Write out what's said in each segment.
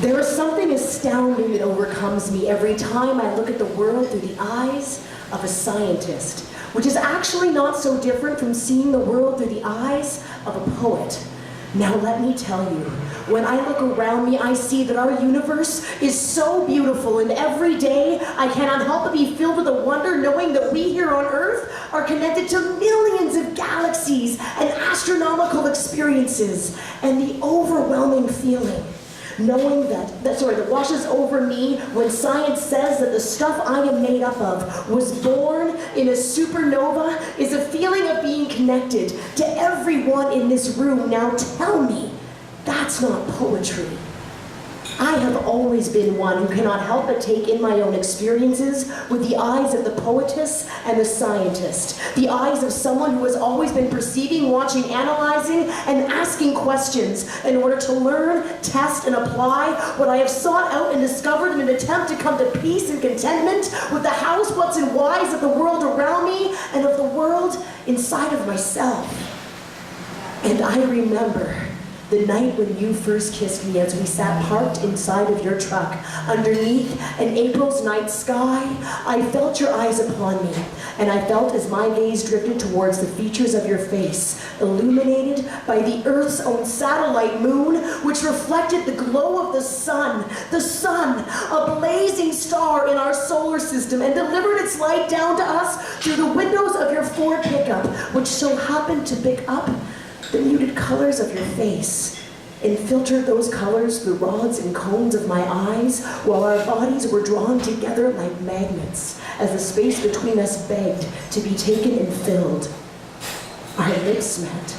There is something astounding that overcomes me every time I look at the world through the eyes of a scientist, which is actually not so different from seeing the world through the eyes of a poet. Now let me tell you, when I look around me, I see that our universe is so beautiful, and every day I cannot help but be filled with a wonder knowing that we here on Earth are connected to millions of galaxies and astronomical experiences, and the overwhelming feeling knowing that washes over me when science says that the stuff I am made up of was born in a supernova is a feeling of being connected to everyone in this room. Now tell me, that's not poetry. I have always been one who cannot help but take in my own experiences with the eyes of the poetess and the scientist, the eyes of someone who has always been perceiving, watching, analyzing, and asking questions in order to learn, test, and apply what I have sought out and discovered in an attempt to come to peace and contentment with the hows, whats, and whys of the world around me and of the world inside of myself. And I remember the night when you first kissed me as we sat parked inside of your truck underneath an April's night sky. I felt your eyes upon me, and I felt as my gaze drifted towards the features of your face, illuminated by the Earth's own satellite moon, which reflected the glow of the sun, a blazing star in our solar system, and delivered its light down to us through the windows of your Ford pickup, which so happened to pick up the muted colors of your face and filtered those colors through rods and cones of my eyes while our bodies were drawn together like magnets as the space between us begged to be taken and filled. Our lips met,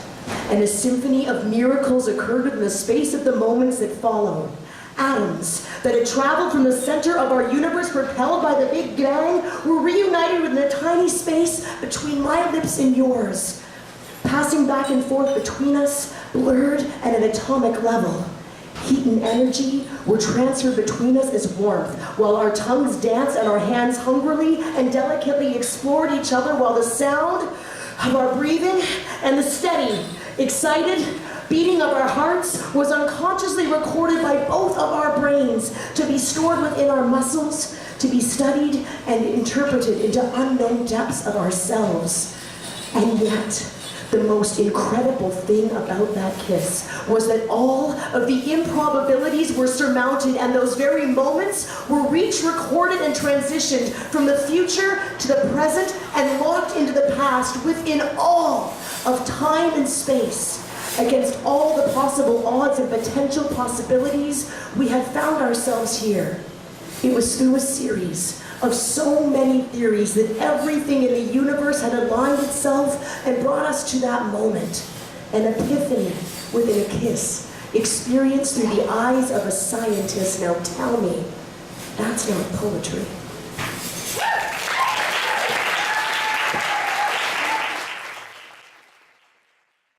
and a symphony of miracles occurred in the space of the moments that followed. Atoms that had traveled from the center of our universe propelled by the Big Bang were reunited within a tiny space between my lips and yours, passing back and forth between us, blurred at an atomic level. Heat and energy were transferred between us as warmth, while our tongues danced and our hands hungrily and delicately explored each other, while the sound of our breathing and the steady, excited beating of our hearts was unconsciously recorded by both of our brains to be stored within our muscles, to be studied and interpreted into unknown depths of ourselves. And yet, the most incredible thing about that kiss was that all of the improbabilities were surmounted, and those very moments were recorded and transitioned from the future to the present and locked into the past within all of time and space. Against all the possible odds and potential possibilities, we had found ourselves here. It was through a series of so many theories that everything in the universe had aligned itself and brought us to that moment. An epiphany within a kiss, experienced through the eyes of a scientist. Now tell me, that's not poetry.